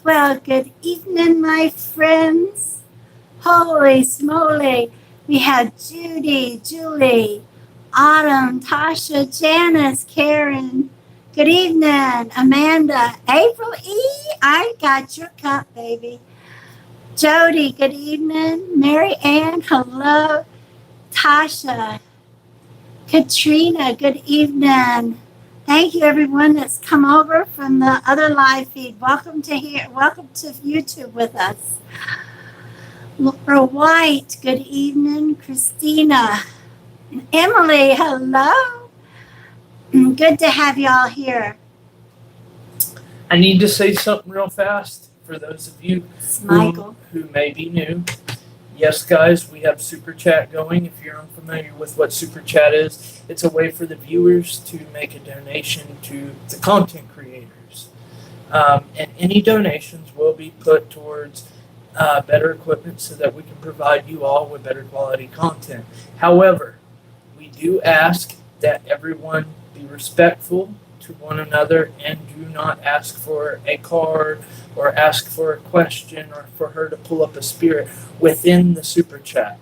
Well, good evening, my friends. Holy smoly. We have Judy, Julie, Autumn, Tasha, Janice, Karen. Good evening, Amanda, April E. I got your cup, baby. Jody, good evening. Mary Ann, hello. Tasha, Katrina, good evening. Thank you, everyone that's come over from the other live feed. Welcome to here. Welcome to YouTube with us. Laura White, good evening. Christina, Emily, hello. Good to have you all here. I need to say something real fast for those of you It's Michael. who may be new. Yes, guys, we have Super Chat going. If you're unfamiliar with what Super Chat is, it's a way for the viewers to make a donation to the content creators. And any donations will be put towards better equipment so that we can provide you all with better quality content. However, we do ask that everyone be respectful to one another and do not ask for a card or ask for a question or for her to pull up a spirit within the super chat.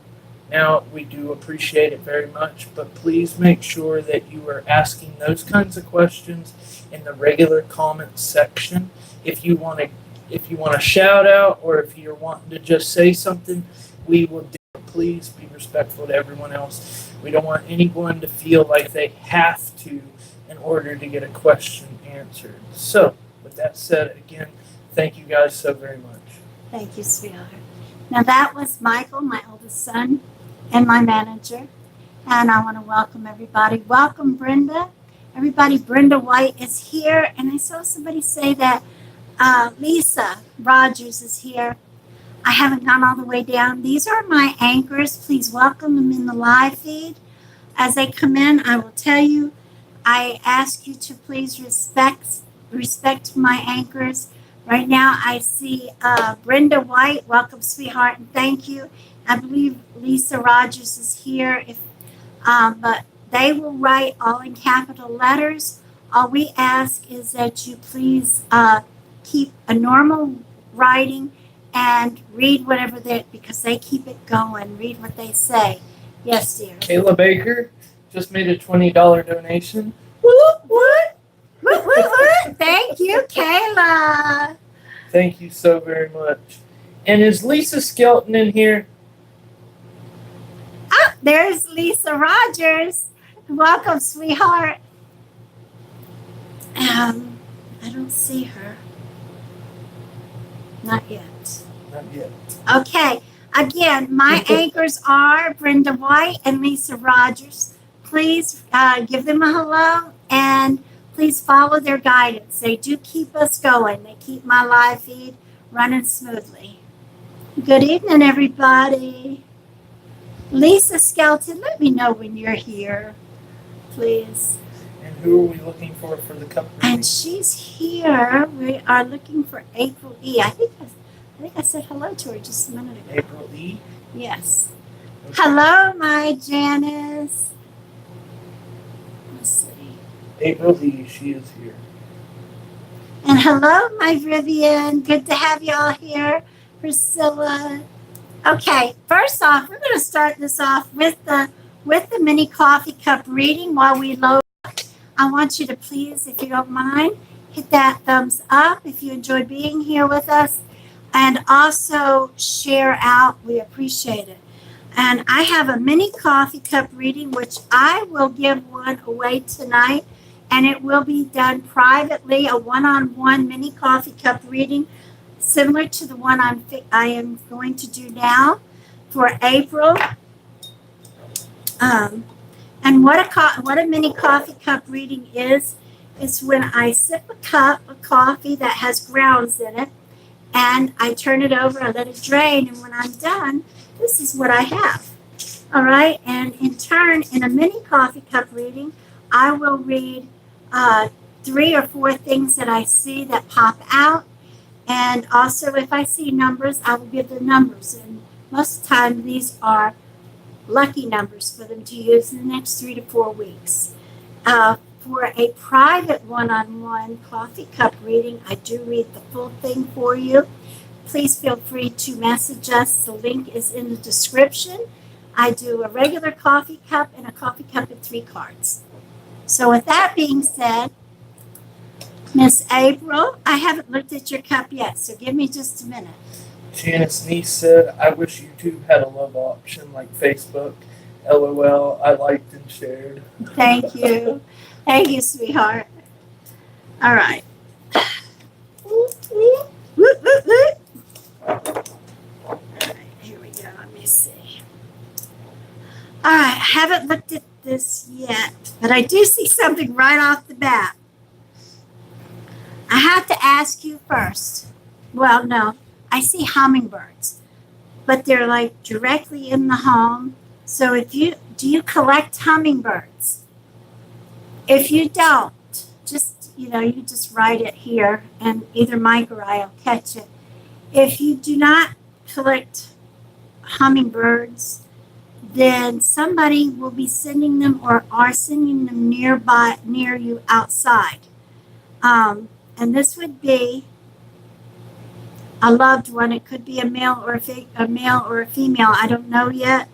Now, we do appreciate it very much, but please make sure that you are asking those kinds of questions in the regular comment section. If you want to shout out or if you're wanting to just say something, we will do it. Please be respectful to everyone else. We don't want anyone to feel like they have to in order to get a question answered. So, with that said, again, thank you guys so very much. Thank you, sweetheart. Now, that was Michael, my oldest son, and my manager. And I want to welcome everybody. Welcome, Brenda. Everybody, Brenda White is here. And I saw somebody say that Lisa Rogers is here. I haven't gone all the way down. These are my anchors. Please welcome them in the live feed. As they come in, I will tell you, I ask you to please respect my anchors. Right now, I see Brenda White. Welcome, sweetheart, and thank you. I believe Lisa Rogers is here. But they will write all in capital letters. All we ask is that you please keep a normal writing and read whatever because they keep it going. Read what they say. Yes, dear. Kayla Baker just made a $20 donation. What? Thank you, Kayla. Thank you so very much. And is Lisa Skelton in here? Oh, there's Lisa Rogers. Welcome, sweetheart. I don't see her. Not yet. Not yet. Okay. Again, my anchors are Brenda White and Lisa Rogers. Please give them a hello and please follow their guidance. They do keep us going. They keep my live feed running smoothly. Good evening, everybody. Lisa Skelton, let me know when you're here, please. And who are we looking for the cup reading? And she's here. We are looking for April E. I think I said hello to her just a minute ago. April E? Yes. Okay. Hello, my Janice. Let's see. April E, she is here. And hello, my Vivian. Good to have you all here. Priscilla. Okay, first off, we're going to start this off with the mini coffee cup reading while we load. I want you to please, if you don't mind, hit that thumbs up if you enjoy being here with us. And also share out. We appreciate it. And I have a mini coffee cup reading, which I will give one away tonight. And it will be done privately, a one-on-one mini coffee cup reading, similar to the one I am going to do now for April. And what a mini coffee cup reading is when I sip a cup of coffee that has grounds in it, and I turn it over, I let it drain, and when I'm done, this is what I have. All right, and in turn, in a mini coffee cup reading, I will read 3 or 4 things that I see that pop out, and also if I see numbers, I will give the numbers, and most of the time, these are lucky numbers for them to use in the next 3 to 4 weeks. for a private one-on-one coffee cup reading, I do read the full thing for you. Please feel free to message us. The link is in the description. I do a regular coffee cup and a coffee cup with 3 cards. So with that being said, Miss April, I haven't looked at your cup yet, so give me just a minute. Janice Niece said, I wish YouTube had a love option like Facebook. LOL, I liked and shared. Thank you. Thank you, sweetheart. All right. All right, here we go. Let me see. All right, I haven't looked at this yet, but I do see something right off the bat. I have to ask you first. Well, no, I see hummingbirds, but they're like directly in the home. So do you collect hummingbirds? If you don't, just, you just write it here and either Mike or I will catch it. If you do not collect hummingbirds, then somebody will be sending them or are sending them near you outside. And this would be a loved one. It could be a male or a female. I don't know yet,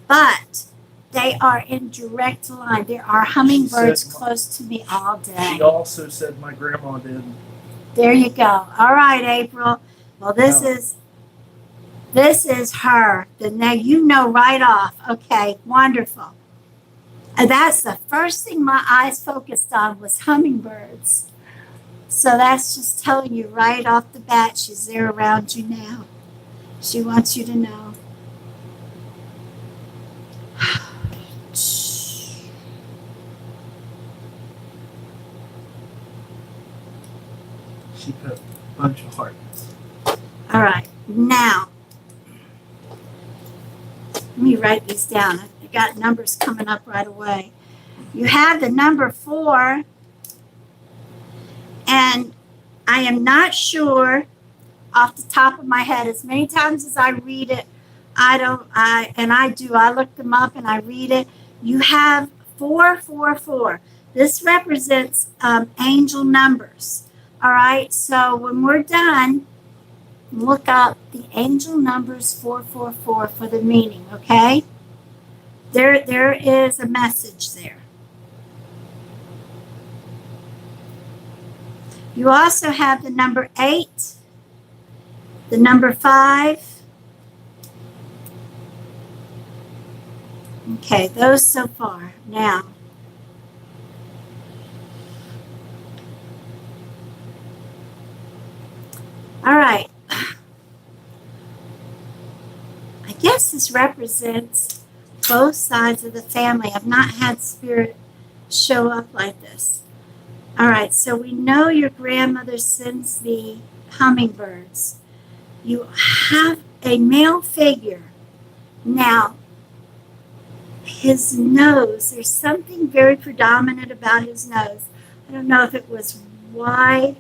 but they are in direct line. There are hummingbirds close to me all day. She also said my grandma did. There you go. All right, April. Well, this is her. Now you know right off. Okay, wonderful. And that's the first thing my eyes focused on was hummingbirds. So that's just telling you right off the bat, she's there around you now. She wants you to know. She put a bunch of hearts. All right, now, let me write these down. I got numbers coming up right away. You have the number 4, and I am not sure off the top of my head. As many times as I read it, I look them up and I read it. You have 444. This represents angel numbers. All right, so when we're done, look up the angel numbers 444 for the meaning, okay? There is a message there. You also have the number 8, the number 5. Okay, those so far. Now, all right. I guess this represents both sides of the family. I've not had spirit show up like this. All right, so we know your grandmother sends the hummingbirds. You have a male figure. Now, his nose, there's something very predominant about his nose. I don't know if it was wide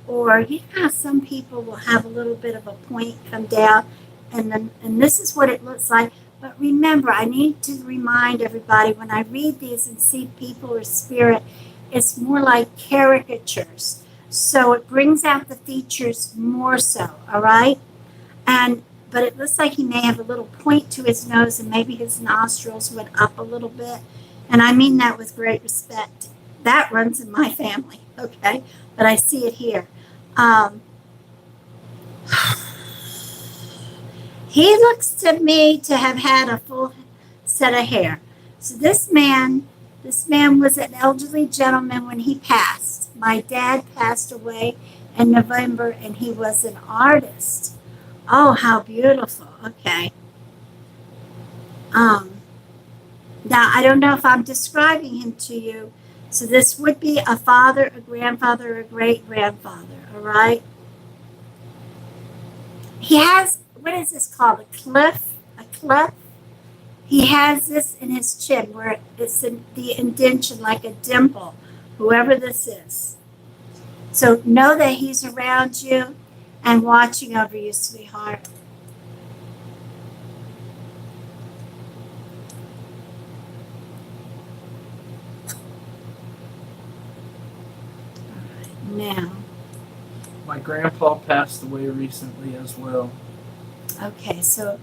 or, you know how some people will have a little bit of a point come down, and this is what it looks like. But remember, I need to remind everybody, when I read these and see people or spirit, it's more like caricatures. So it brings out the features more so, all right? But it looks like he may have a little point to his nose and maybe his nostrils went up a little bit. And I mean that with great respect. That runs in my family, okay? But I see it here. He looks to me to have had a full set of hair. So this man was an elderly gentleman when he passed. My dad passed away in November, and he was an artist. Oh, how beautiful. Okay. Now, I don't know if I'm describing him to you. So this would be a father, a grandfather, a great-grandfather, all right? He has, what is this called, a cleft? He has this in his chin where it's in the indention like a dimple, whoever this is. So know that he's around you and watching over you, sweetheart. now. My grandpa passed away recently as well. Okay, so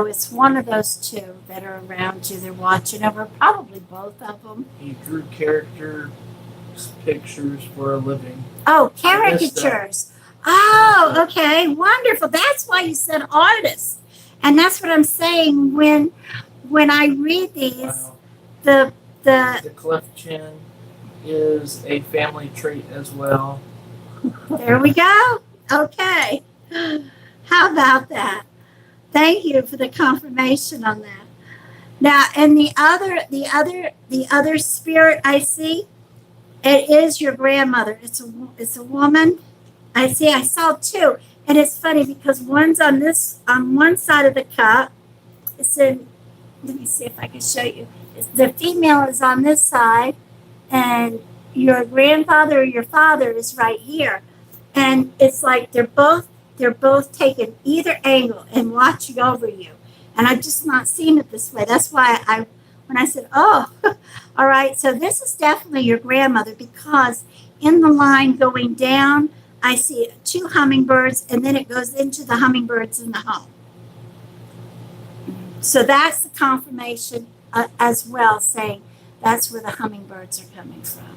it's one of those two that are around you. They're watching over, probably both of them. He drew character pictures for a living. Oh, I missed that. caricatures. Oh, okay, wonderful. That's why you said artist, and that's what I'm saying when I read these. Wow. The The cleft chin is a family trait as well. there we go. Okay, how about that? Thank you for the confirmation on that. Now, and the other spirit I see, it is your grandmother. It's a woman. I saw two, and it's funny because one's on one side of the cup. It's in. Let me see if I can show you. The female is on this side, and your grandfather or your father is right here, and it's like they're both taking either angle and watching over you. And I've just not seen it this way. That's why when I said, oh, all right, so this is definitely your grandmother because in the line going down, I see two hummingbirds, and then it goes into the hummingbirds in the home. So that's the confirmation as well, saying that's where the hummingbirds are coming from.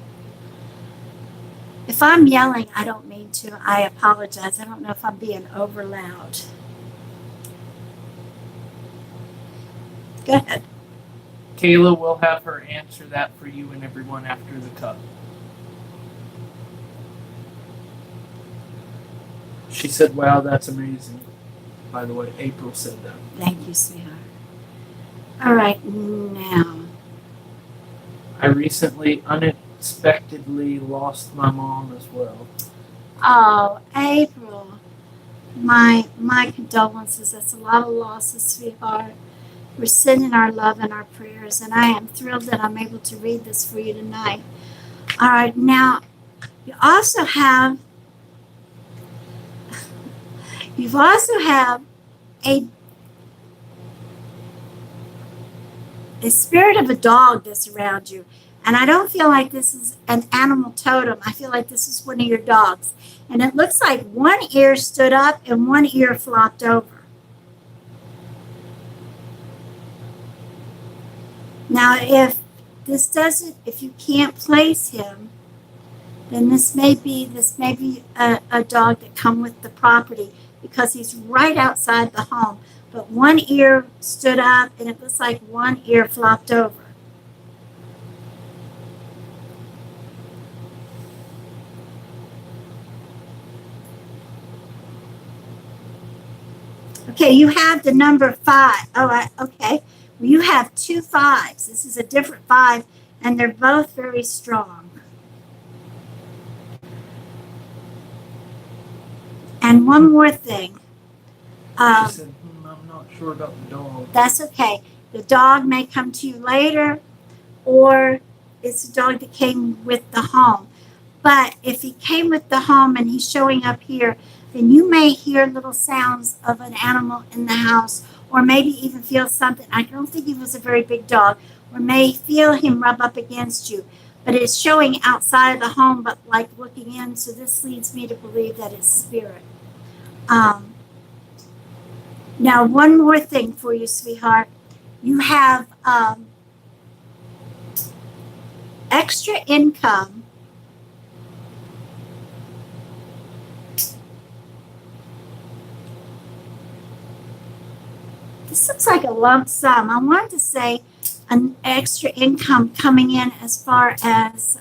If I'm yelling, I don't mean to. I apologize. I don't know if I'm being over loud. Go ahead. Kayla will have her answer that for you and everyone after the cup. She said, wow, that's amazing. By the way, April said that. Thank you, sweetheart. All right, now. I recently unexpectedly lost my mom as well. Oh, April. My condolences. That's a lot of losses, sweetheart. We're sending our love and our prayers, and I am thrilled that I'm able to read this for you tonight. All right, now, you also have a spirit of a dog that's around you. And I don't feel like this is an animal totem. I feel like this is one of your dogs. And it looks like one ear stood up and one ear flopped over. Now, if you can't place him, then this may be a dog that come with the property because he's right outside the home. But one ear stood up and it looks like one ear flopped over. Okay, you have the number 5. Oh, okay. Well, you have 2 5s. This is a different 5, and they're both very strong. And one more thing. She said, I'm not sure about the dog. That's okay. The dog may come to you later, or it's a dog that came with the home. But if he came with the home and he's showing up here, then you may hear little sounds of an animal in the house, or maybe even feel something. I don't think he was a very big dog, or may feel him rub up against you. But it's showing outside of the home, but like looking in. So this leads me to believe that it's spirit. Now, one more thing for you, sweetheart. You have extra income. This looks like a lump sum. I wanted to say an extra income coming in as far as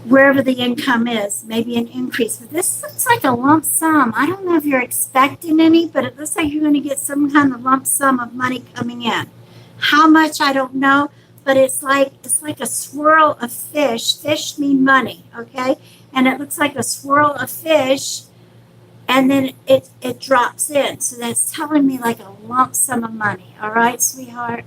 wherever the income is, maybe an increase. But this looks like a lump sum. I don't know if you're expecting any, but it looks like you're going to get some kind of lump sum of money coming in. How much, I don't know, but it's like a swirl of fish. Fish mean money, okay? And it looks like a swirl of fish, and then it drops in. So that's telling me like a lump sum of money. All right, sweetheart?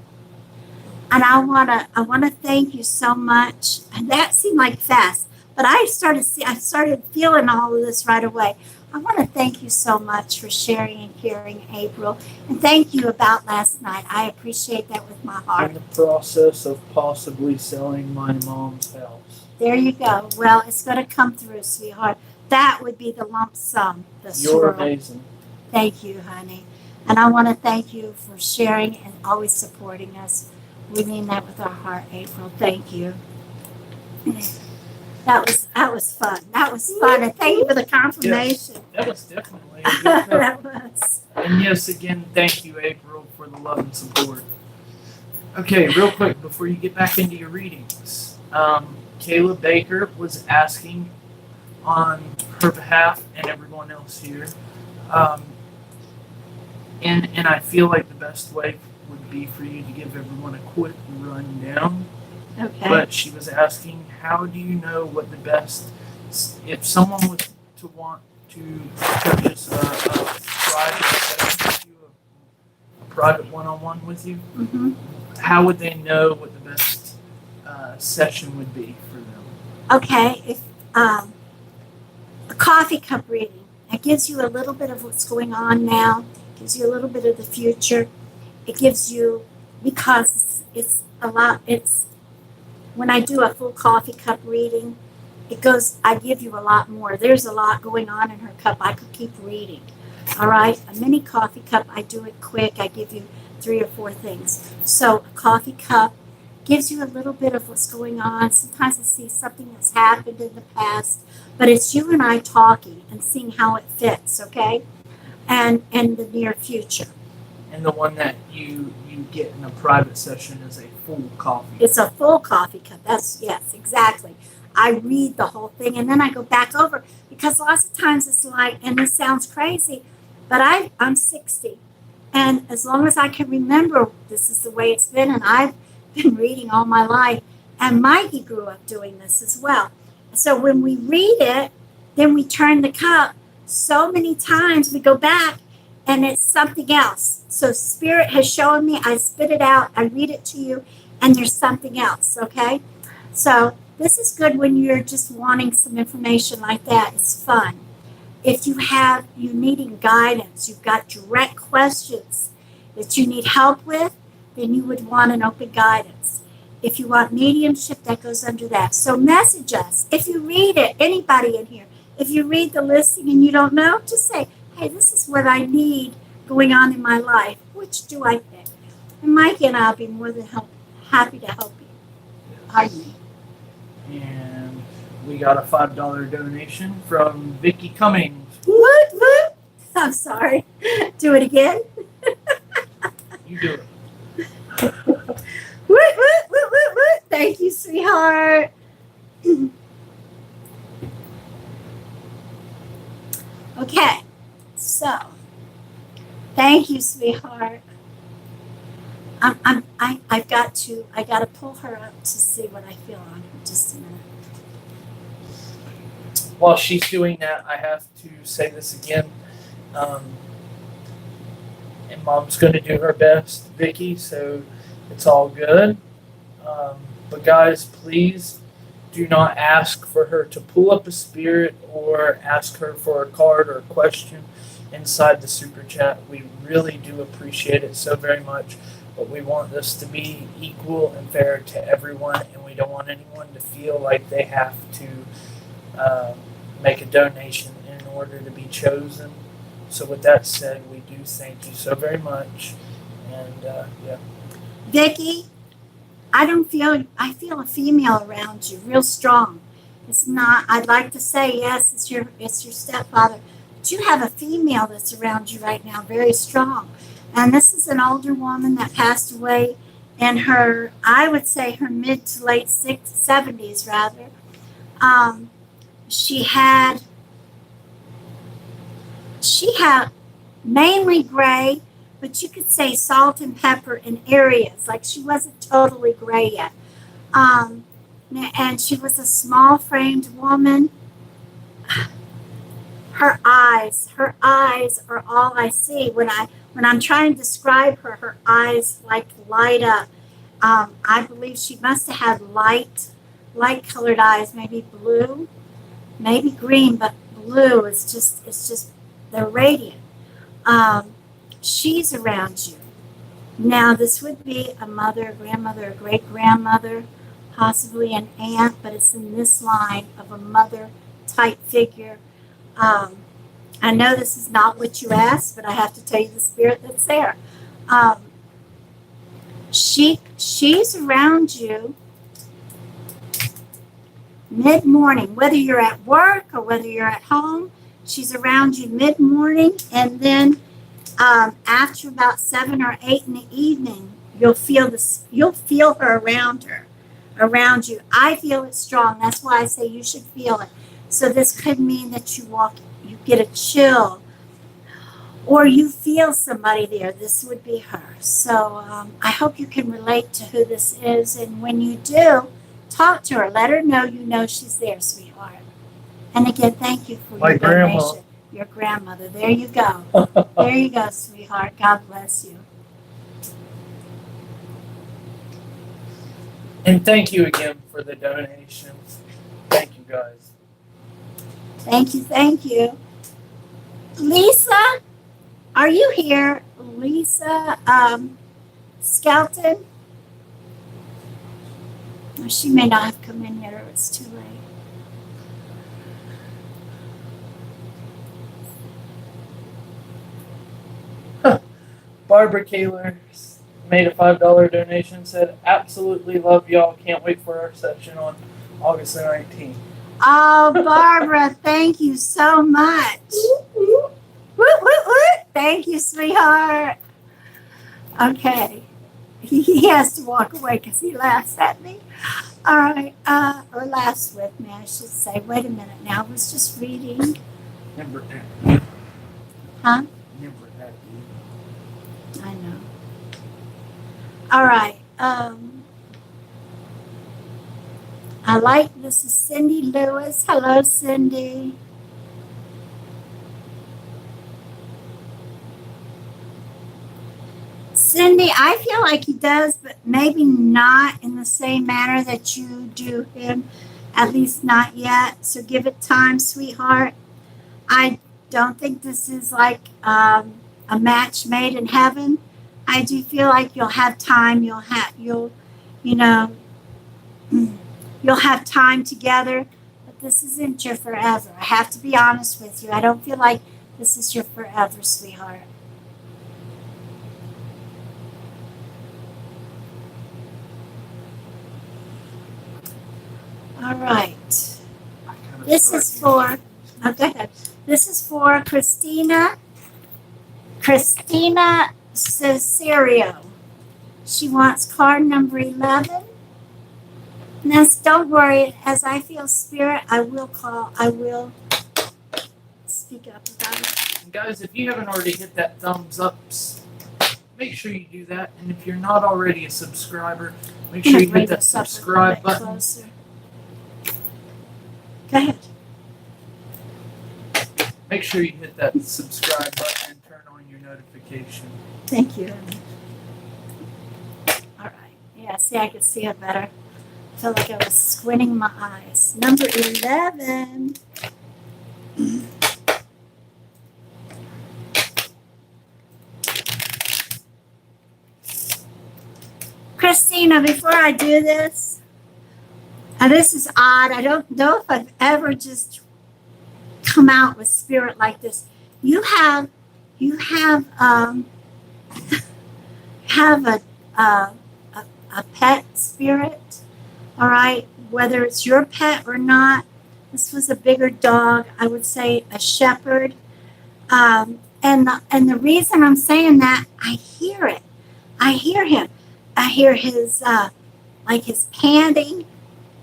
And I wanna thank you so much. And that seemed like fast, but I started feeling all of this right away. I want to thank you so much for sharing and caring, April. And thank you about last night. I appreciate that with my heart. In the process of possibly selling my mom's house. There you go. Well, it's going to come through, sweetheart. That would be the lump sum, the You're swirl. amazing. Thank you, honey. And I want to thank you for sharing and always supporting us. We mean that with our heart, April. Thank you. That was fun. That was fun. And thank you for the confirmation. That was definitely a good cup. That was. And yes, again, thank you, April, for the love and support. Okay, real quick before you get back into your readings, Chele Baker was asking on her behalf and everyone else here, and I feel like the best way would be for you to give everyone a quick rundown. Okay. But she was asking, how do you know what the best, if someone was to want to purchase a private session with you, a private one-on-one with you, Mm-hmm. how would they know what the best session would be for them? Okay. If a coffee cup reading, it gives you a little bit of what's going on now, gives you a little bit of the future. It gives you, because it's a lot, when I do a full coffee cup reading, I give you a lot more. There's a lot going on in her cup. I could keep reading. All right. A mini coffee cup, I do it quick. I give you 3 or 4 things. So a coffee cup gives you a little bit of what's going on. Sometimes I see something that's happened in the past, but it's you and I talking and seeing how it fits, okay? And the near future. And the one that you get in a private session is a full coffee. It's a full coffee cup. Yes, exactly. I read the whole thing and then I go back over, because lots of times it's like, and this sounds crazy, but I'm 60. And as long as I can remember, this is the way it's been. And I've been reading all my life. And Mikey grew up doing this as well. So when we read it, then we turn the cup. So many times we go back and it's something else. So Spirit has shown me, I spit it out, I read it to you, and there's something else, okay? So this is good when you're just wanting some information like that. It's fun. If you're needing guidance, you've got direct questions that you need help with, then you would want an open guidance. If you want mediumship, that goes under that. So message us. If you read it, anybody in here, if you read the listing and you don't know, just say, hey, this is what I need going on in my life. Which do I pick? And Mikey and I will be more than happy to help you. Pardon me. And we got a $5 donation from Vicky Cummings. What? I'm sorry. Do it again. You do it. What? Thank you, sweetheart. Okay, so thank you, sweetheart. I got to pull her up to see what I feel on her. Just a minute. While she's doing that, I have to say this again. And Mom's going to do her best, Vicky, so it's all good. But guys, please do not ask for her to pull up a spirit or ask her for a card or a question inside the super chat. We really do appreciate it so very much, but we want this to be equal and fair to everyone, and we don't want anyone to feel like they have to make a donation in order to be chosen. So with that said, we do thank you so very much, and yeah. Vicky, I feel a female around you, real strong. It's not, I'd like to say, yes, it's your stepfather, but you have a female that's around you right now, very strong. And this is an older woman that passed away in her, I would say her mid to late 70s rather. She had mainly gray, but you could say salt and pepper in areas. Like she wasn't totally gray yet. And she was a small framed woman. Her eyes are all I see. When I'm trying to describe her eyes like light up. I believe she must have had light colored eyes, maybe blue, maybe green, but blue is just they're radiant. She's around you. Now, this would be a mother, a grandmother, a great-grandmother. possibly an aunt, but it's in this line of a mother type figure. I know this is not what you asked, but I have to tell you the spirit that's there. Um, she's around you mid-morning, whether you're at work or whether you're at home. She's around you mid-morning, and then after about 7 or 8 in the evening, you'll feel her around you. I feel it strong. That's why I say you should feel it. So this could mean that you get a chill, or you feel somebody there. This would be her. So I hope you can relate to who this is, and when you do, talk to her. Let her know you know she's there, sweetheart. And again, thank you for your donation. Your grandmother. There you go. There you go, sweetheart. God bless you. And thank you again for the donations. Thank you, guys. Thank you, thank you. Lisa, are you here? Lisa Skelton? Oh, she may not have come in yet, or it's too late. Barbara Kaler made a $5 donation, said, absolutely love y'all. Can't wait for our session on August the 19th. Oh, Barbara, thank you so much. Woo, woo, woo. Thank you, sweetheart. Okay. He has to walk away because he laughs at me. All right. Or laughs with me, I should say. Wait a minute now. I was just reading. Never that. Huh? Never that. I know. All right. I like this is Cindy Lewis. Hello, Cindy. Cindy, I feel like he does, but maybe not in the same manner that you do him, at least not yet. So give it time, sweetheart. I don't think this is like a match made in heaven. I do feel like you'll have time. You'll have time together, but this isn't your forever. I have to be honest with you. I don't feel like this is your forever, sweetheart. All right. This is for, oh, go ahead. This is for Christina Cesario. She wants card number 11. Now, don't worry. As I feel spirit, I will speak up about it. Guys, if you haven't already hit that thumbs up, make sure you do that. And if you're not already a subscriber, make sure you hit that subscribe button. Closer. Go ahead. Make sure you hit that subscribe button and turn on your notification. Thank you. All right. Yeah, see, I can see it better. I felt like I was squinting my eyes. Number 11. Christina, before I do this, this is odd. I don't know if I've ever just come out with spirit like this. You have a pet spirit, all right? Whether it's your pet or not, this was a bigger dog. I would say a shepherd. And the reason I'm saying that, I hear it. I hear him. I hear his his panting.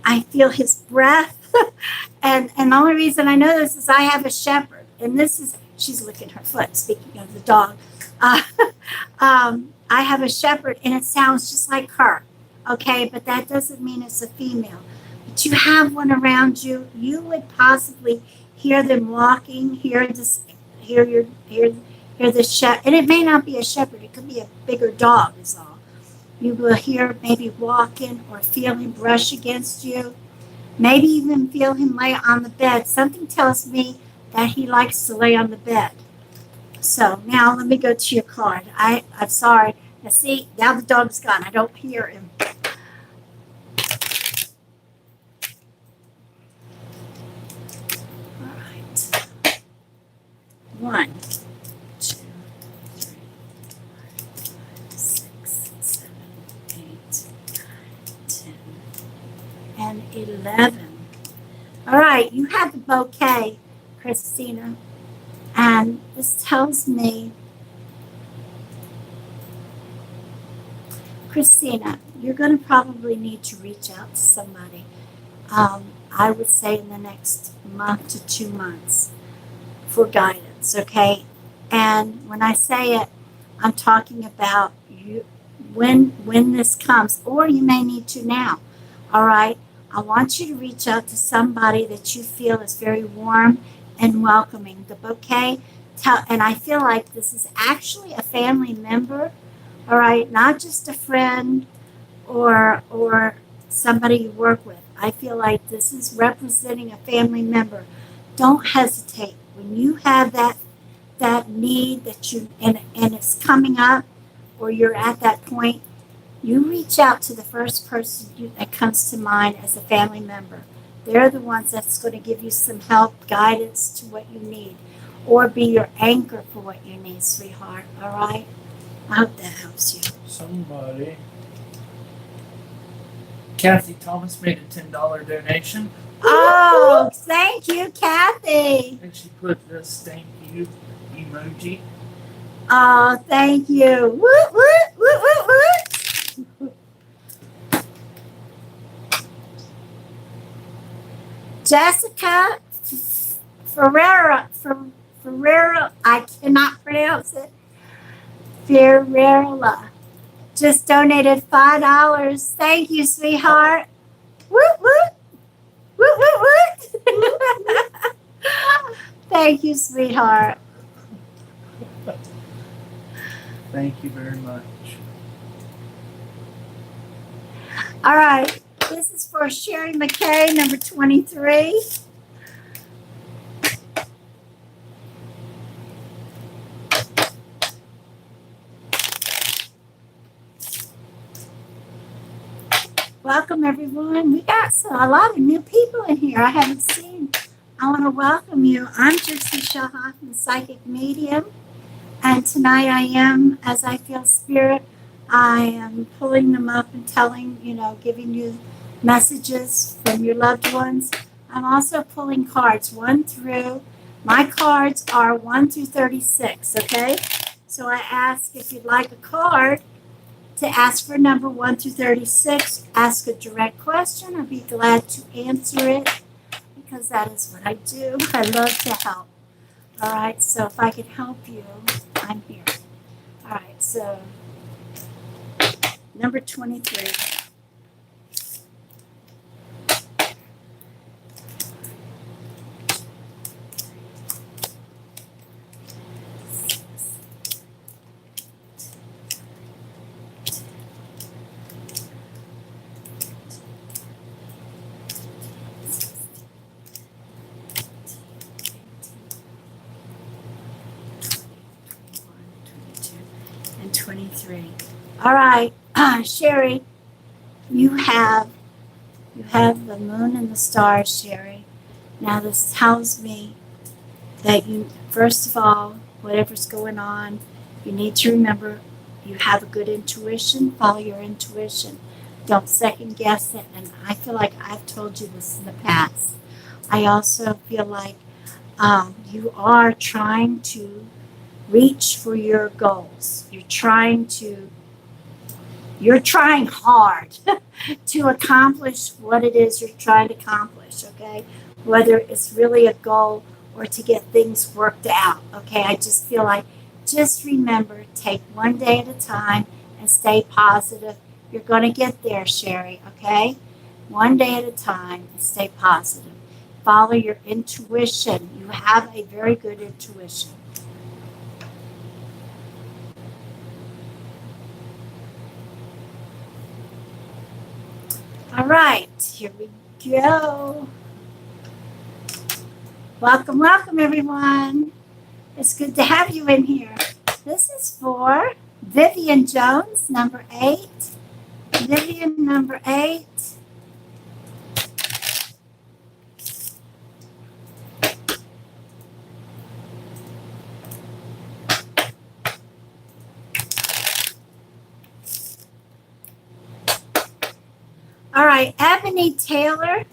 I feel his breath. and the only reason I know this is I have a shepherd. And she's licking her foot, speaking of the dog. I have a shepherd, and it sounds just like her. Okay, but that doesn't mean it's a female. But you have one around you. You would possibly hear them walking, hear the shepherd. And it may not be a shepherd. It could be a bigger dog is all. You will hear maybe walking or feel him brush against you. Maybe even feel him lay on the bed. Something tells me that he likes to lay on the bed. So now let me go to your card. I'm sorry. Now see, now the dog's gone. I don't hear him. 1, 2, 3, 4, 5, 6, 7, 8, 9, 10, and 11. All right, you have the bouquet, Christina, and this tells me, Christina, you're going to probably need to reach out to somebody. I would say in the next month to 2 months for guidance, okay? And when I say it, I'm talking about you when this comes, or you may need to now. All right, I want you to reach out to somebody that you feel is very warm and welcoming. The bouquet, and I feel like this is actually a family member. All right, not just a friend or somebody you work with. I feel like this is representing a family member. Don't hesitate when you have that need that you and it's coming up, or you're at that point. You reach out to the first person that comes to mind as a family member. They're the ones that's going to give you some help, guidance to what you need, or be your anchor for what you need, sweetheart. All right? I hope that helps you. Somebody. Kathy Thomas made a $10 donation. Oh, thank you, Kathy. And she put this thank you emoji. Oh, thank you. Woot, woot, woot, woot, woot. Jessica Ferrera, I cannot pronounce it. Ferrera just donated $5. Thank you, sweetheart. Woot, woot. Woot, woot, woot. Thank you, sweetheart. Thank you very much. All right. This is for Sherry McKay, number 23. Welcome, everyone. We got a lot of new people in here I haven't seen. I want to welcome you. I'm Gypsy Hoffman, psychic medium. And tonight I am, as I feel spirit, I am pulling them up and telling, giving you messages from your loved ones. I'm also pulling cards my cards are 1 through 36, okay? So I ask if you'd like a card to ask for number 1 through 36, ask a direct question. I'd be glad to answer it because that is what I do. I love to help. All right, so if I can help you, I'm here. All right, so number 23. And 23. All right, Sherry, you have the moon and the stars, Sherry. Now this tells me that you, first of all, whatever's going on, you need to remember you have a good intuition. Follow your intuition. Don't second guess it. And I feel like I've told you this in the past. I also feel like you are trying to reach for your goals. You're trying hard to accomplish what it is you're trying to accomplish, okay? Whether it's really a goal or to get things worked out, okay? I just feel like, just remember, take one day at a time and stay positive. You're going to get there, Sherry, okay? One day at a time and stay positive. Follow your intuition. You have a very good intuition. All right, here we go. Welcome, welcome, everyone. It's good to have you in here. This is for Vivian Jones, number 8. Vivian, number 8. right, Ebony Taylor,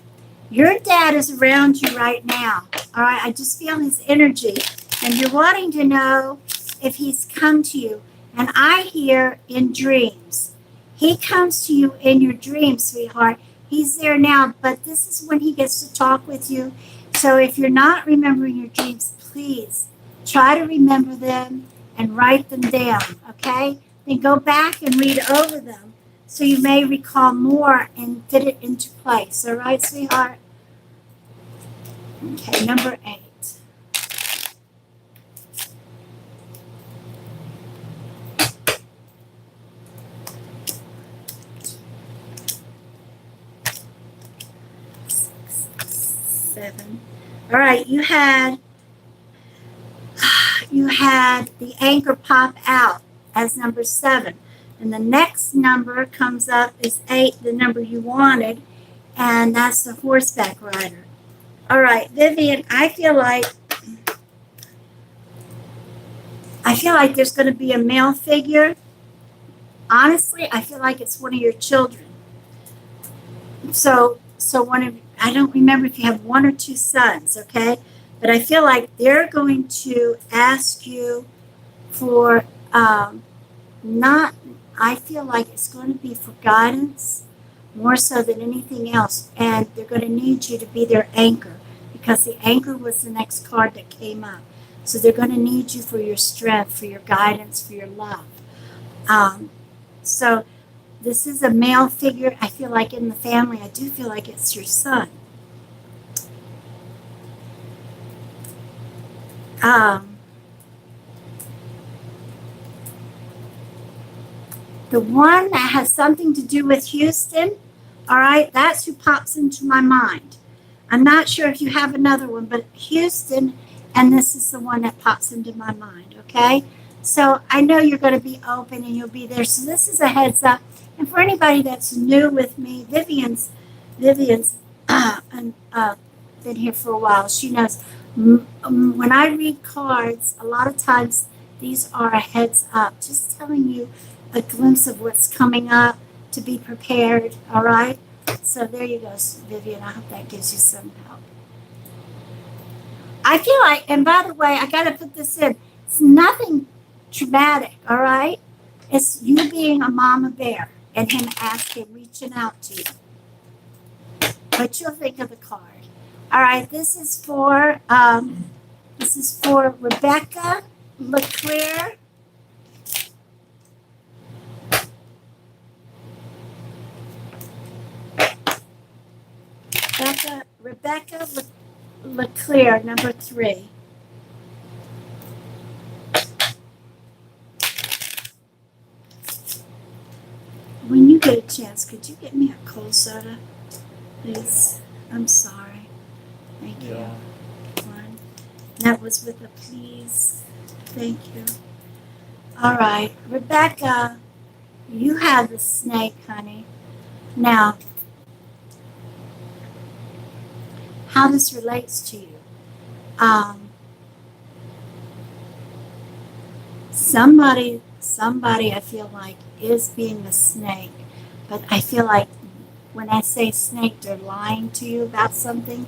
your dad is around you right now. All right, I just feel his energy. And you're wanting to know if he's come to you. And I hear in dreams. He comes to you in your dreams, sweetheart. He's there now, but this is when he gets to talk with you. So if you're not remembering your dreams, please try to remember them and write them down, okay? Then go back and read over them so you may recall more and fit it into place. All right, sweetheart? Okay, number 8. Seven. All right, you had the anchor pop out as number 7. And the next number comes up is 8, the number you wanted, and that's the horseback rider. All right, Vivian, I feel like there's going to be a male figure. Honestly, I feel like it's one of your children. So I don't remember if you have 1 or 2 sons, okay? But I feel like they're going to ask you for I feel like it's going to be for guidance more so than anything else. And they're going to need you to be their anchor because the anchor was the next card that came up. So they're going to need you for your strength, for your guidance, for your love. So this is a male figure. I feel like in the family, I do feel like it's your son. The one that has something to do with Houston, all right, that's who pops into my mind. I'm not sure if you have another one, but Houston, and this is the one that pops into my mind, okay? So I know you're going to be open and you'll be there. So this is a heads up. And for anybody that's new with me, Vivian's been here for a while. She knows when I read cards, a lot of times these are a heads up, just telling you a glimpse of what's coming up to be prepared, all right? So there you go, Vivian. I hope that gives you some help. I feel like, and by the way, I got to put this in, it's nothing traumatic, all right? It's you being a mama bear and him reaching out to you. But you'll think of the card. All right, this is for Rebecca LeClaire. Rebecca LeClaire, number 3. When you get a chance, could you get me a cold soda, please? I'm sorry. Thank you. Yeah. One. That was with a please. Thank you. All right, Rebecca, you have the snake, honey. Now, how this relates to you. Somebody I feel like is being a snake, but I feel like when I say snake, they're lying to you about something,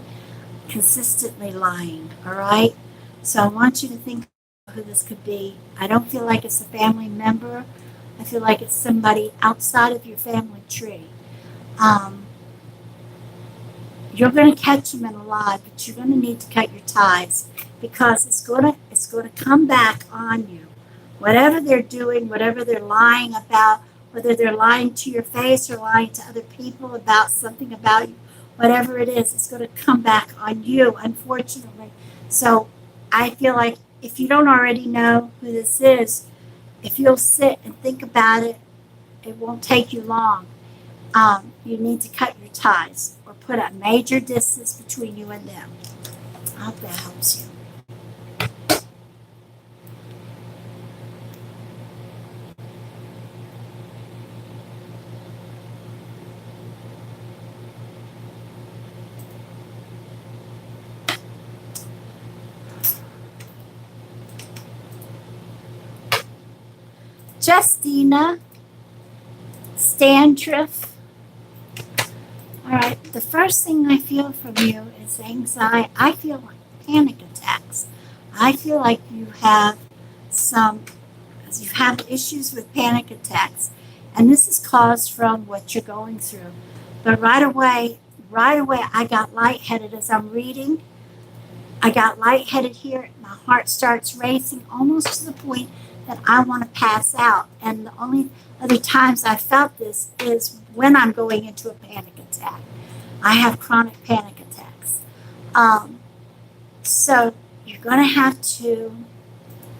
consistently lying, all right? So I want you to think of who this could be. I don't feel like it's a family member. I feel like it's somebody outside of your family tree. You're going to catch them in a lie, but you're going to need to cut your ties because it's going to come back on you. Whatever they're doing, whatever they're lying about, whether they're lying to your face or lying to other people about something about you, whatever it is, it's going to come back on you, unfortunately. So I feel like if you don't already know who this is, if you'll sit and think about it, it won't take you long. You need to cut your ties or put a major distance between you and them. I hope that helps you. Justina Standriff, right. The first thing I feel from you is anxiety. I feel like panic attacks. I feel like you have issues with panic attacks, and this is caused from what you're going through. But right away, I got lightheaded as I'm reading. I got lightheaded here. My heart starts racing almost to the point that I want to pass out. And the only other times I felt this is when I'm going into a panic attack. I have chronic panic attacks. So you're going to have to,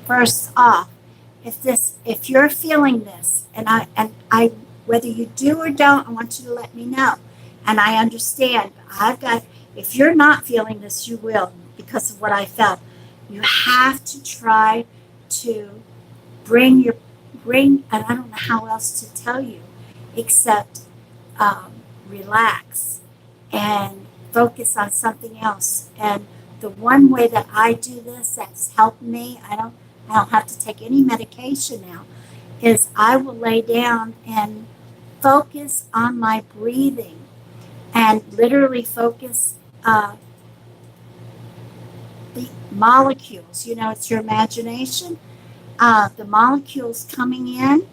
first off, if you're feeling this, and I, whether you do or don't, I want you to let me know. And I understand. If you're not feeling this, you will, because of what I felt. You have to try to bring, and I don't know how else to tell you, except relax and focus on something else. And the one way that I do this that's helped me, I don't have to take any medication now, is I will lay down and focus on my breathing and literally focus the molecules. It's your imagination. The molecules coming in,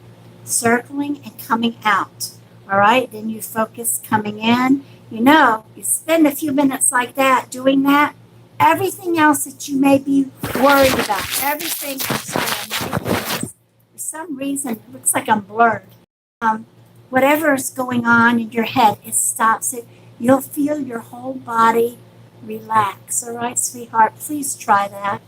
circling, and coming out. All right, then you focus coming in. You spend a few minutes like that, doing that. Everything else that you may be worried about, everything, I'm sorry, I'm writing this. For some reason, it looks like I'm blurred. Whatever is going on in your head, it stops it. You'll feel your whole body relax. All right, sweetheart, please try that.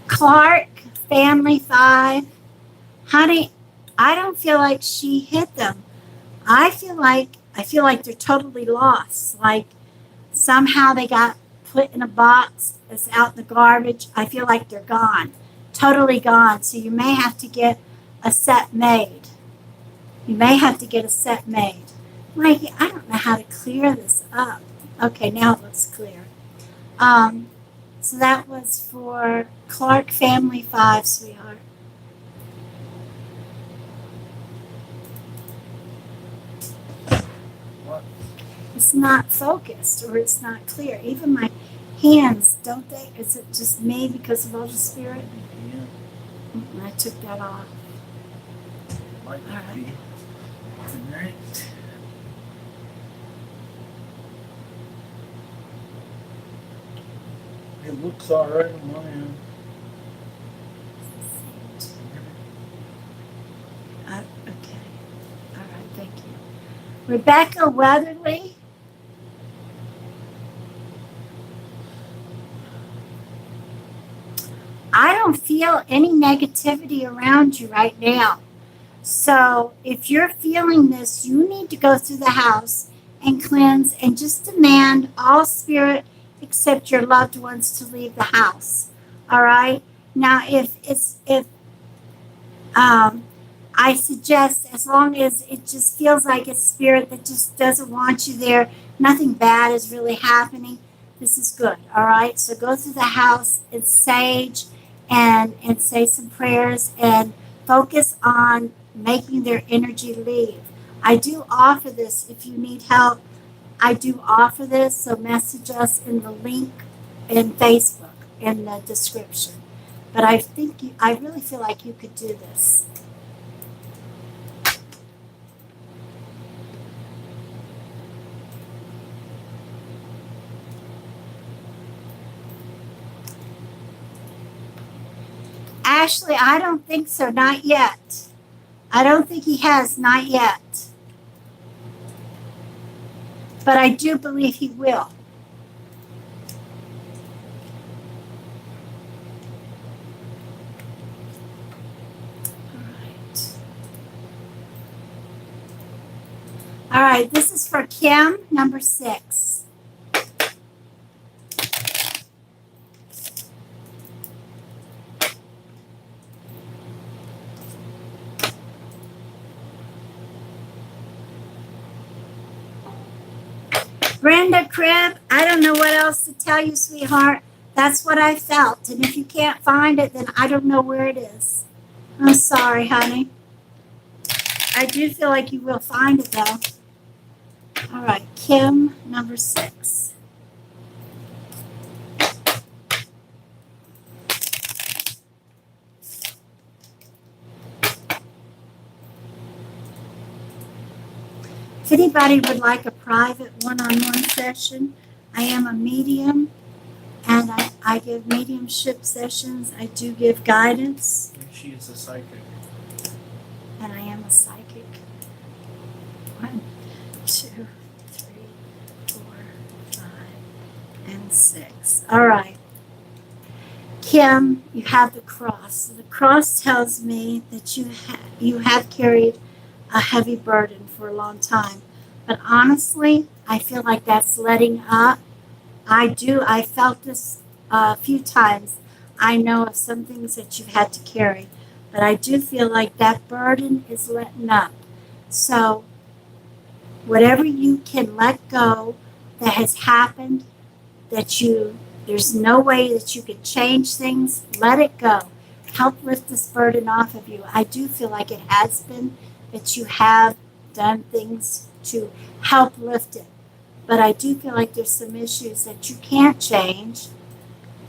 Clark, family 5. Honey, I don't feel like she hit them. I feel like they're totally lost. Like somehow they got put in a box, it's out in the garbage. I feel like they're gone. Totally gone. So you may have to get a set made. Like, I don't know how to clear this up. Okay, now it looks clear. So that was for Clark family 5, sweetheart. What? It's not focused or it's not clear. Even my hands, don't they? Is it just me because of all the spirit? Yeah. I took that off. Might All right. be. All right. It looks all right on my end. Okay. All right, thank you. Rebecca Weatherly. I don't feel any negativity around you right now. So if you're feeling this, you need to go through the house and cleanse and just demand all spirit except your loved ones to leave the house. All right. Now, if I suggest, as long as it just feels like a spirit that just doesn't want you there, nothing bad is really happening. This is good. All right. So go through the house and sage and say some prayers and focus on making their energy leave. I do offer this if you need help. I do offer this, so message us in the link in Facebook in the description. But I really feel like you could do this. Ashley, I don't think so, not yet. I don't think he has, not yet. But I do believe he will. All right, this is for Kim, number 6. Brenda Cribb, I don't know what else to tell you, sweetheart. That's what I felt. And if you can't find it, then I don't know where it is. I'm sorry, honey. I do feel like you will find it, though. All right, Kim, number 6. If anybody would like a private one-on-one session, I am a medium, and I give mediumship sessions. I do give guidance. And she is a psychic. And I am a psychic. 1, 2, 3, 4, 5, and 6. All right. Kim, you have the cross. The cross tells me that you have carried a heavy burden for a long time. But honestly, I feel like that's letting up. I felt this a few times. I know of some things that you've had to carry, but I do feel like that burden is letting up. So whatever you can let go that has happened, there's no way that you could change things, let it go. Help lift this burden off of you. I do feel like it has been that you have done things to help lift it. But I do feel like there's some issues that you can't change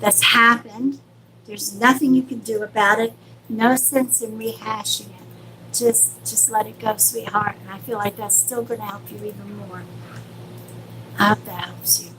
that's happened. There's nothing you can do about it. No sense in rehashing it. Just let it go, sweetheart. And I feel like that's still going to help you even more. I hope that helps you.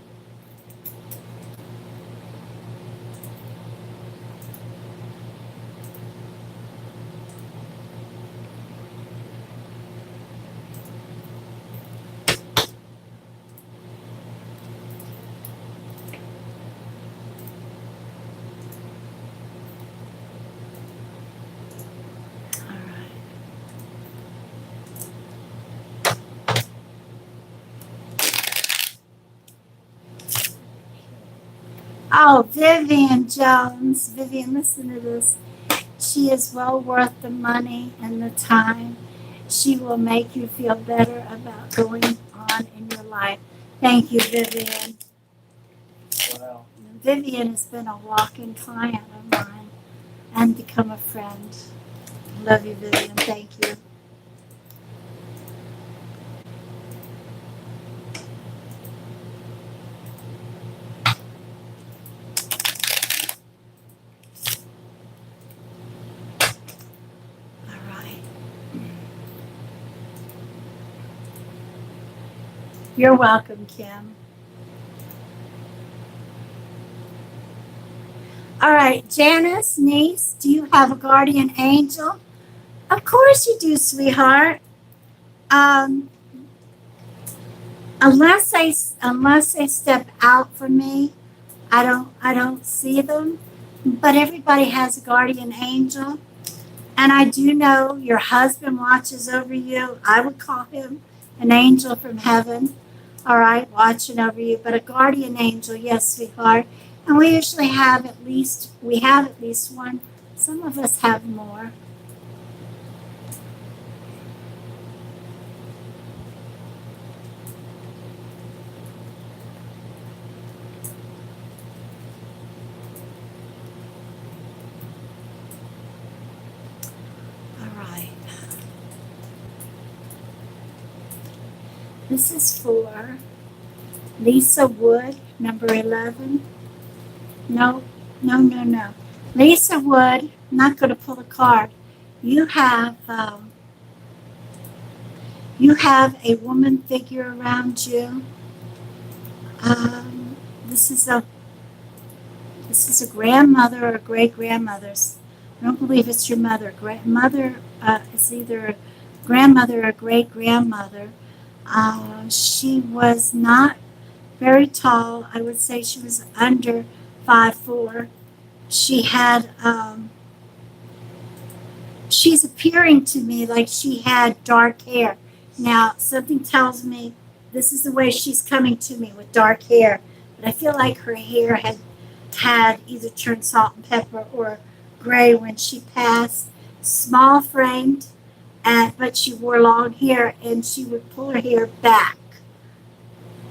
Oh, Vivian Jones. Vivian, listen to this. She is well worth the money and the time. She will make you feel better about going on in your life. Thank you, Vivian. Wow. Vivian has been a walk-in client of mine and become a friend. Love you, Vivian. Thank you. You're welcome, Kim. All right, Janice, niece, do you have a guardian angel? Of course you do, sweetheart. Unless they step out from me, I don't see them. But everybody has a guardian angel, and I do know your husband watches over you. I would call him an angel from heaven. All right, watching over you. But a guardian angel, yes, sweetheart. And we usually have at least one. Some of us have more. This is for Lisa Wood, number 11. No. Lisa Wood, I'm not going to pull a card. You have a woman figure around you. This is a grandmother or great grandmother's. I don't believe it's your mother. Grandmother is either a grandmother or great grandmother. She was not very tall. I would say she was under 5'4". She had, she's appearing to me like she had dark hair. Now, something tells me this is the way she's coming to me with dark hair. But I feel like her hair had either turned salt and pepper or gray when she passed. Small framed, but she wore long hair, and she would pull her hair back.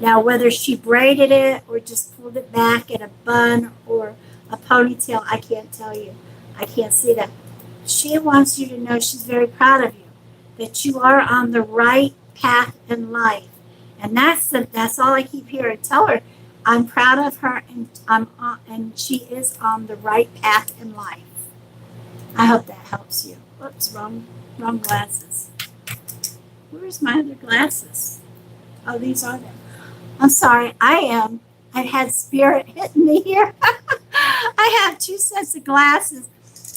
Now, whether she braided it or just pulled it back in a bun or a ponytail, I can't tell you. I can't see that. She wants you to know she's very proud of you, that you are on the right path in life. And that's all I keep hearing. Tell her I'm proud of her, and she is on the right path in life. I hope that helps you. Whoops, wrong glasses. Where's my other glasses? Oh, these are them. I'm sorry. I've had spirit hitting me here. I have two sets of glasses.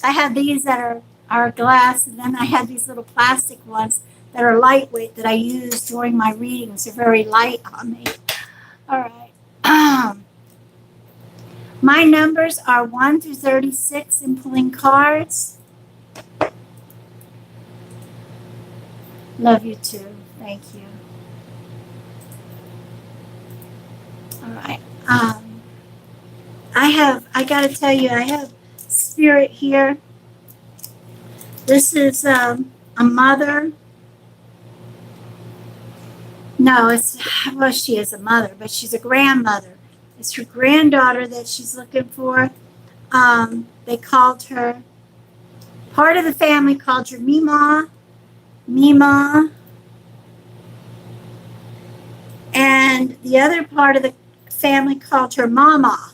I have these that are glass, and then I have these little plastic ones that are lightweight that I use during my readings. They're very light on me. All right. My numbers are 1 through 36 in pulling cards. Love you too. Thank you. All right. I got to tell you, I have spirit here. This is a mother. No, she is a mother, but she's a grandmother. It's her granddaughter that she's looking for. They called her, part of the family called her Mima, and the other part of the family called her Mama,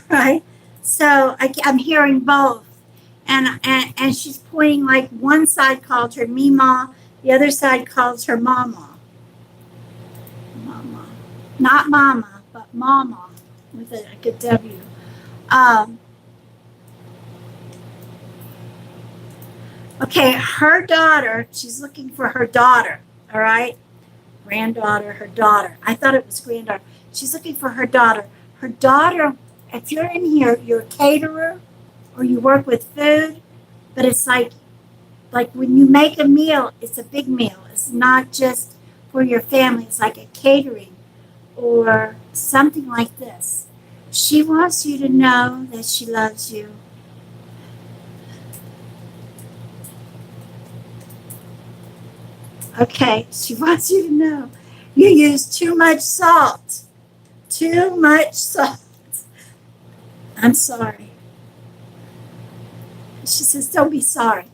right? So I'm hearing both, and she's pointing like one side called her Mima, the other side calls her Mama. Mama, not Mama, but Mama with like a W. Okay, her daughter. She's looking for her daughter. All right. Granddaughter, her daughter. I thought it was granddaughter. She's looking for her daughter. Her daughter, if you're in here, you're a caterer or you work with food, but it's like when you make a meal, it's a big meal. It's not just for your family. It's like a catering or something like this. She wants you to know that she loves you. Okay, she wants you to know you use too much salt. Too much salt. I'm sorry. She says, don't be sorry.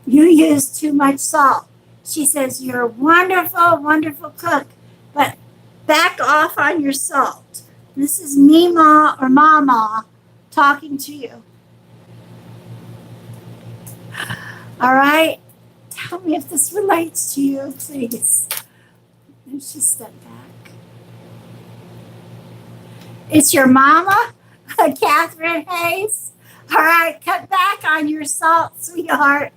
You use too much salt. She says, you're a wonderful, wonderful cook, but back off on your salt. This is Mima or Mama talking to you. All right? Tell me if this relates to you, please. And she stepped back. It's your mama, Catherine Hayes. All right, cut back on your salt, sweetheart.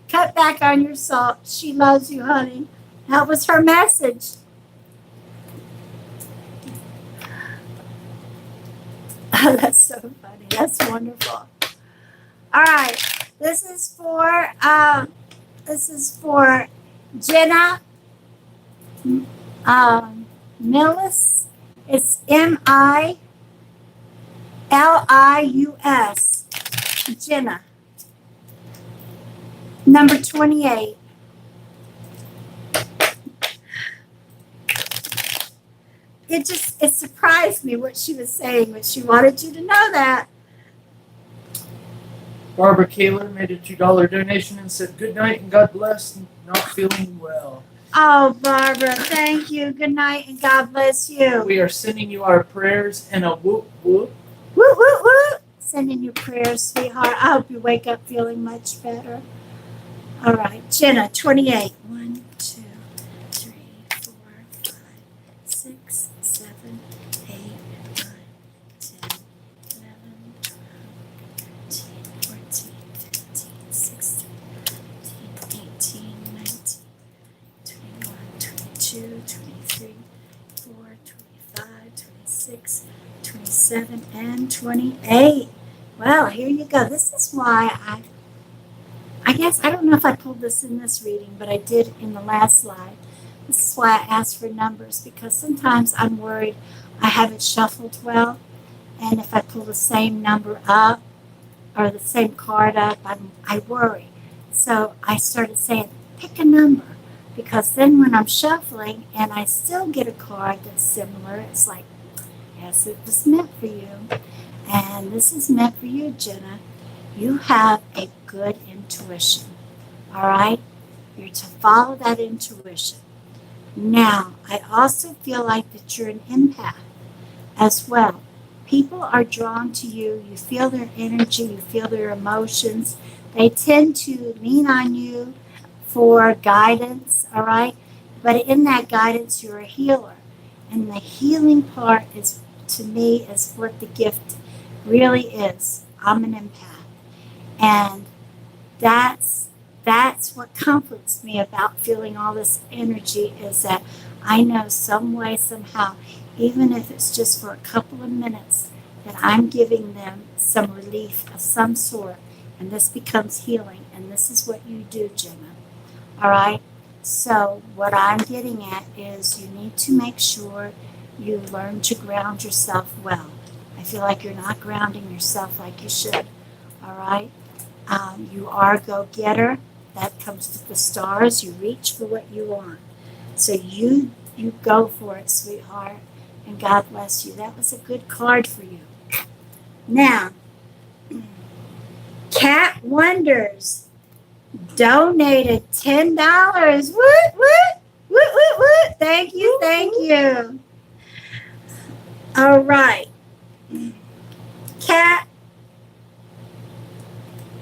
Cut back on your salt. She loves you, honey. That was her message. Oh, that's so funny. That's wonderful. All right, this is for Jenna Millis. It's Milius. Jenna. Number 28. It surprised me what she was saying, but she wanted you to know that. Barbara Kaler made a $2 donation and said, good night and God bless, not feeling well. Oh, Barbara, thank you. Good night and God bless you. We are sending you our prayers and a whoop whoop. Woo, woo, woo. Sending you prayers, sweetheart. I hope you wake up feeling much better. All right, Jenna, 28. 1, 2, 3, 4, 5, 6, 7, 8, 9, 10, 11, 12, 13, 14, 15, 16, 17, 18, 19, 21, 22, 23, 24, 25, 26, 27, and 28. Well, here you go. This is why I guess, I don't know if I pulled this in this reading, but I did in the last slide. This is why I asked for numbers, because sometimes I'm worried I haven't shuffled well. And if I pull the same number up or the same card up, I worry. So I started saying, pick a number. because then when I'm shuffling and I still get a card that's similar, it's like, yes, it was meant for you. And this is meant for you, Jenna. You have a good intuition. All right? You're to follow that intuition. Now, I also feel like that you're an empath as well. People are drawn to you. You feel their energy, you feel their emotions. They tend to lean on you for guidance, all right? But in that guidance, you're a healer. And the healing part is, to me, is what the gift really is. I'm an empath. And that's what comforts me about feeling all this energy, is that I know some way, somehow, even if it's just for a couple of minutes, that I'm giving them some relief of some sort, and this becomes healing. And this is what you do, Jenna. All right? So what I'm getting at is you need to make sure you learn to ground yourself well. I feel like you're not grounding yourself like you should. All right? You are a go-getter. That comes to the stars. You reach for what you want. So you go for it, sweetheart. And God bless you. That was a good card for you. Now, Cat Wonders donated $10. What? What? Thank you, thank you. All right. Cat,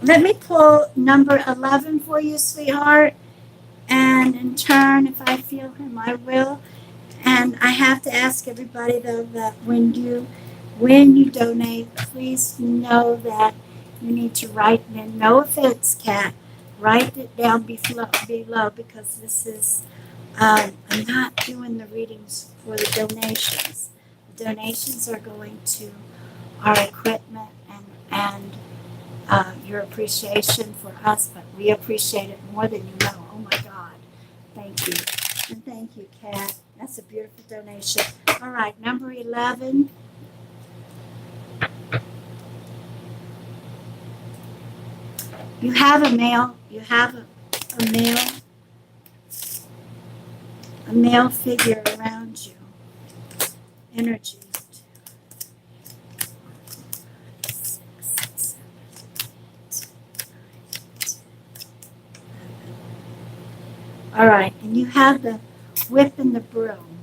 let me pull number 11 for you, sweetheart. And in turn, if I feel him, I will. And I have to ask everybody, though, that when you donate, please know that you need to write in. No offense, Kat. Write it down below, because this is, I'm not doing the readings for the donations. The donations are going to our equipment and your appreciation for us, but we appreciate it more than you know. Oh my God. Thank you. And thank you, Kat. That's a beautiful donation. All right, number 11. You have a male figure around you. Energy. All right, and you have the whip and the broom.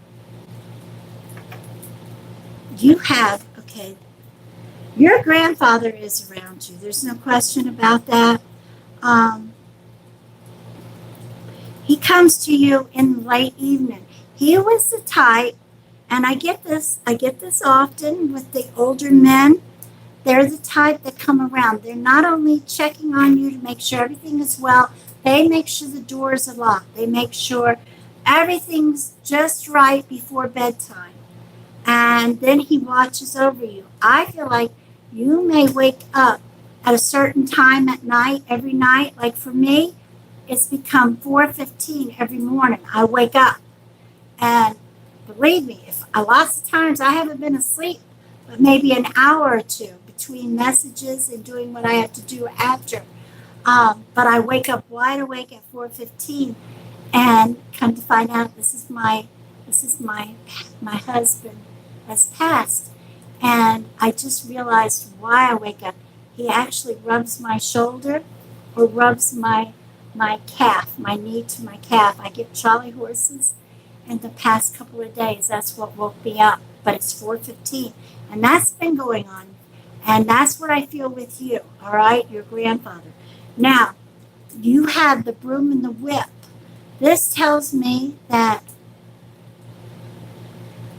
Okay, your grandfather is around you. There's no question about that. He comes to you in the late evening. He was the type, and I get this often with the older men. They're the type that come around. They're not only checking on you to make sure everything is well, they make sure the doors are locked. They make sure everything's just right before bedtime. And then he watches over you. I feel like you may wake up at a certain time at night, every night. Like for me, it's become 4:15 every morning. I wake up. And believe me, if lots of times I haven't been asleep, but maybe an hour or two between messages and doing what I have to do after. But I wake up wide awake at 4:15, and come to find out this is my husband has passed, and I just realized why I wake up. He actually rubs my shoulder, or rubs my calf, my knee to my calf. I get Chele horses, and the past couple of days, that's what woke me up. But it's 4:15, and that's been going on, and that's what I feel with you. All right, your grandfather. Now, you have the broom and the whip. This tells me that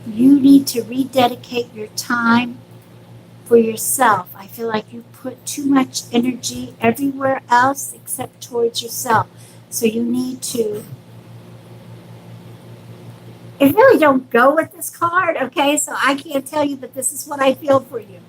you need to rededicate your time for yourself. I feel like you put too much energy everywhere else except towards yourself. So you need to. It really don't go with this card, okay? So I can't tell you, but this is what I feel for you.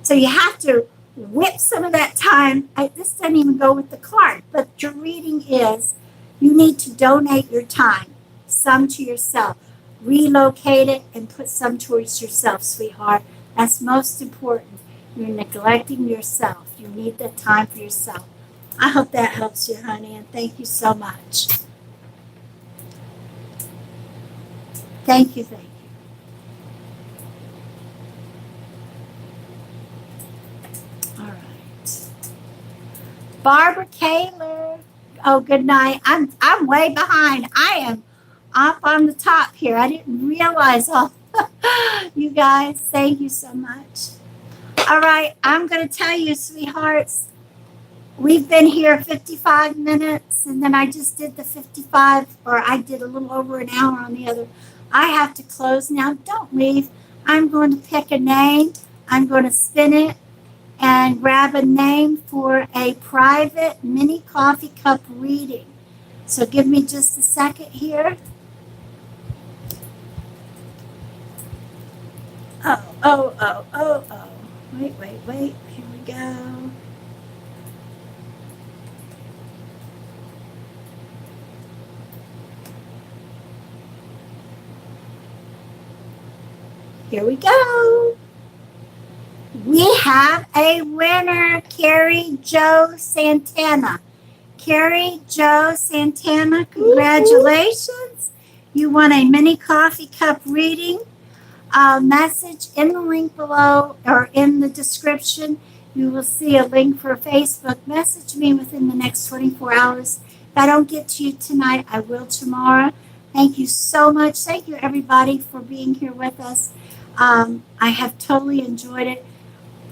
So you have to whip some of that time. This doesn't even go with the card, but your reading is you need to donate your time, some to yourself. Relocate it and put some towards yourself, sweetheart. That's most important. You're neglecting yourself. You need that time for yourself. I hope that helps you, honey, and thank you so much. Thank you, thank you. All right. Barbara Kaler. Oh, good night. I'm way behind. I am up on the top here. I didn't realize all you guys. Thank you so much. All right, I'm going to tell you, sweethearts, we've been here 55 minutes, and then I just did the 55, or I did a little over an hour on the other. I have to close now. Don't leave. I'm going to pick a name. I'm going to spin it and grab a name for a private mini coffee cup reading. So give me just a second here. Oh. Wait. Here we go. Here we go. We have a winner, Carrie Joe Santana. Carrie Joe Santana, congratulations. You won a mini coffee cup reading. Message in the link below or in the description. You will see a link for Facebook. Message me within the next 24 hours. If I don't get to you tonight, I will tomorrow. Thank you so much. Thank you, everybody, for being here with us. I have totally enjoyed it.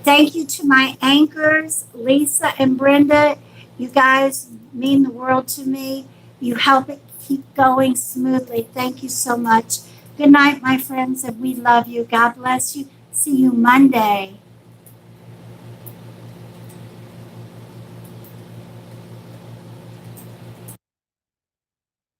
Thank you to my anchors, Lisa and Brenda. You guys mean the world to me. You help it keep going smoothly. Thank you so much. Good night, my friends, and we love you. God bless you. See you Monday.